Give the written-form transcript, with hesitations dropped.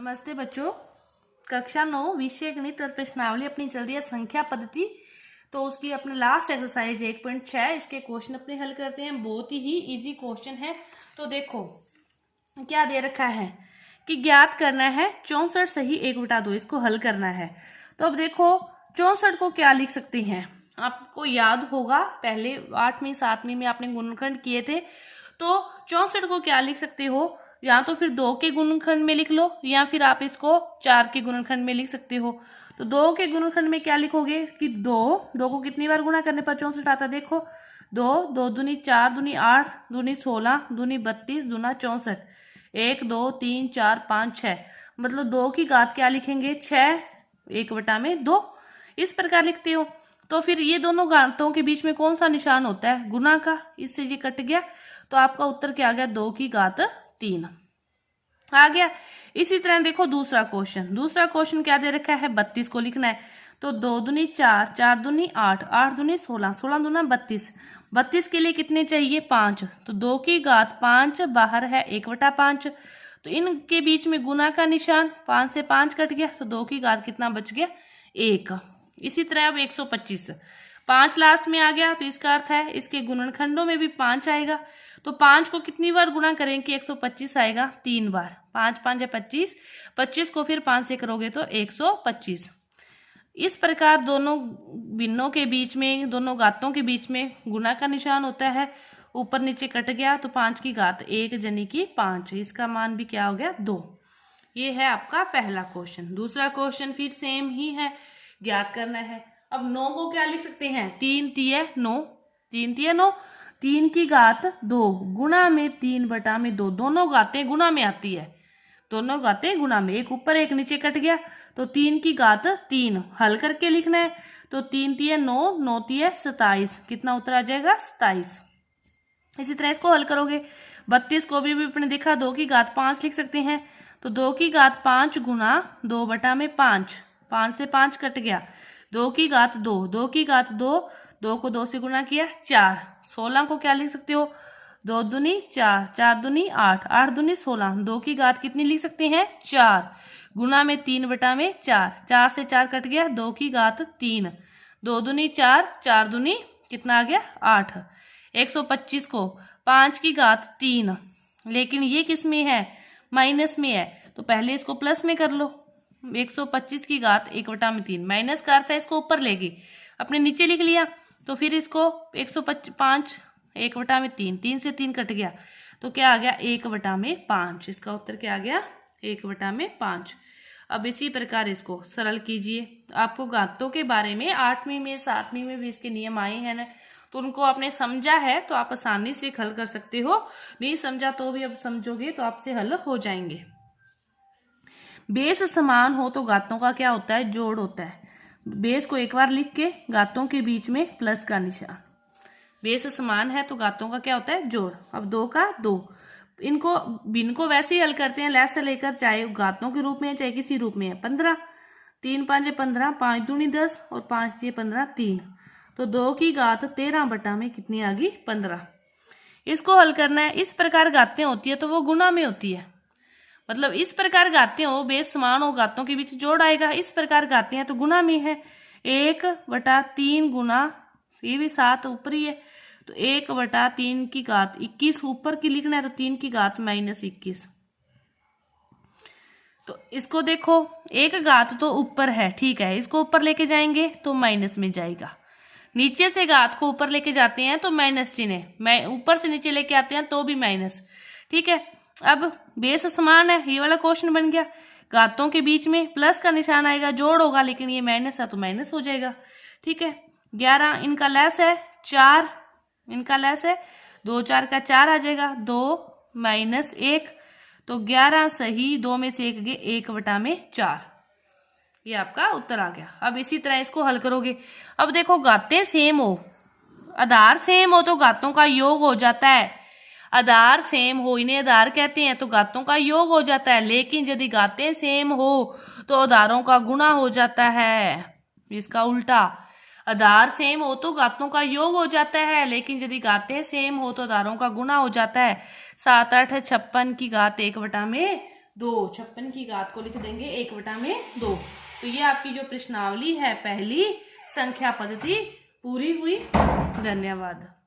नमस्ते बच्चों। कक्षा 9 विषय गणित और प्रश्नावली अपनी चल रही है संख्या पद्धति। तो उसकी अपने लास्ट एक्सरसाइज 1.6 इसके क्वेश्चन अपने हल करते हैं। बहुत ही इजी क्वेश्चन है। तो देखो क्या दे रखा है कि ज्ञात करना है 64 सही 1/2। इसको हल करना है। तो अब देखो 64 को क्या लिख सकते हैं। आपको याद होगा पहले 8वीं 7वीं में आपने गुणनखंड किए थे। तो 64 को क्या लिख सकते हो, या तो फिर 2 के गुणनखंड में लिख लो या फिर आप इसको 4 के गुणनखंड में लिख सकते हो। तो 2 के गुणनखंड में क्या लिखोगे कि 2 को कितनी बार गुणा करने पर 64 आता है। देखो 2 दूनी 4 दूनी 8 दूनी 16 दूनी 32 दूना 64 1 2 3 4 5 6। मतलब 2 की घात क्या लिखेंगे 6 1/2 इस प्रकार लिखते हो। तो फिर ये दोनों घातों के बीच में कौन सा निशान होता है, गुना का। इससे ये कट गया तो आपका उत्तर क्या आ गया 2 की घात 3 आ गया। इसी तरह देखो दूसरा क्वेश्चन क्या दे रखा है 32 को लिखना है। तो 2 दूनी 4 4 दूनी 8 8 दूनी 16 16 दूना 32 32 के लिए कितने चाहिए 5। तो 2 की घात 5 बाहर है 1/5। तो इनके बीच में गुना का निशान 5 से 5 कट गया। तो 2 की घात कितना बच गया 1। इसी तरह अब 125 5 लास्ट में आ गया। तो इसका अर्थ है इसके गुणनखंडों में भी 5 आएगा। तो 5 को कितनी बार गुणा करें कि 125 आएगा 3 बार। 5 5 है 25 25 को फिर 5 से करोगे तो 125। इस प्रकार दोनों भिन्नों के बीच में, दोनों घातों के बीच में गुना का निशान होता है। ऊपर नीचे कट गया तो 5 की घात 1 जनी की 5। इसका मान भी क्या हो गया 2। ये है आपका पहला क्वेश्चन। दूसरा क्वेश्चन फिर सेम ही है, ज्ञात करना है। अब 9 को क्या लिख सकते हैं 3 तिय 9 3 तिय 9 3 की घात 2 गुणा में 3/2। दोनों घातें गुणा में आती है, दोनों घातें गुणा में, एक ऊपर एक नीचे कट गया। तो 3 की घात 3 हल करके लिखना है। तो 3 तिय 9 9 तिय 27 कितना उत्तर आ जाएगा 27। इसी तरह इसको हल करोगे 32 को भी अपने देखा 2 की घात 5 लिख सकते हैं। तो 2 की घात 5 गुना 2/5 5 से 5 कट गया। 2 की घात 2 2 की घात 2 2 को 2 से गुना किया 4। 16 को क्या लिख सकते हो 2 दूनी 4 4 दूनी 8 8 दूनी 16। 2 की घात कितनी लिख सकते हैं 4 गुना में 3/4 4 से 4 कट गया 2 की घात 3 2 दूनी 4 4 दूनी कितना आ गया 8। 125 को 5 की घात 3, लेकिन ये किस में है माइनस में है। तो पहले इसको प्लस में कर लो। 125 की घात 1/3 माइनस का अर्थ है इसको ऊपर लेगी, अपने नीचे लिख लिया। तो फिर इसको 105 1/3 3 से 3 कट गया तो क्या आ गया 1/5। इसका उत्तर क्या आ गया 1/5। अब इसी प्रकार इसको सरल कीजिए। आपको घातों के बारे में 8वीं में 7वीं में भी इसके नियम आए हैं ना, तो उनको आपने समझा है तो आप आसानी से हल कर सकते हो। नहीं समझा तो भी अब समझोगे तो आपसे हल हो जाएंगे। बेस समान हो तो घातों का क्या होता है जोड़ होता है। बेस को एक बार लिख के घातों के बीच में प्लस का निशान। बेस समान है तो घातों का क्या होता है जोड़। अब 2 का 2 इनको भिन्न को वैसे ही हल करते हैं लेस से लेकर, चाहे घातों के रूप में है चाहे किसी रूप में है। 15 3 5 15 5 दूनी 10 और 5 3 15 3। तो 2 की घात 13 में कितनी आ गई 15। इसको हल करना है। इस प्रकार घातें होती है तो वो गुणा में होती है। मतलब इस प्रकार घातें हो बेस समान हो घातों के बीच जोड़ आएगा। इस प्रकार घातें हैं तो गुणा में है 1/3 गुना, ये भी 7 ऊपर ही है तो 1/3 की घात 21 ऊपर की लिखना है। तो 3 की घात -21। तो इसको देखो एक घात तो ऊपर है, ठीक है, इसको ऊपर लेके जाएंगे तो माइनस में जाएगा। नीचे से घात को ऊपर लेके जाते हैं तो माइनस चिन्ह, ऊपर से नीचे लेके आते हैं तो भी माइनस, ठीक है। अब बेस समान है, ये वाला क्वेश्चन बन गया। घातों के बीच में प्लस का निशान आएगा, जोड़ होगा, लेकिन ये माइनस है तो माइनस हो जाएगा, ठीक है। 11 इनका लेस है, 4 इनका लेस है, 2 4 का 4 आ जाएगा, 2 -1 तो 11 सही 2 में से 1 गए 1/4। ये आपका उत्तर आ गया। अब इसी तरह इसको हल करोगे। अब देखो घातें सेम हो, आधार सेम हो तो घातों का योग हो जाता है। आधार सेम हो, इन्हें आधार कहते हैं, तो घातों का योग हो जाता है। लेकिन यदि घातें सेम हो तो आधारों का गुणा हो जाता है। इसका उल्टा, आधार सेम हो तो घातों का योग हो जाता है, लेकिन यदि घातें सेम हो तो आधारों का गुणा हो जाता है। 7 8 56 की घात 1/2 2, 56 की घात को लिख देंगे 1/2। तो ये आपकी जो प्रश्नावली है पहली संख्या पद्धति पूरी हुई। धन्यवाद।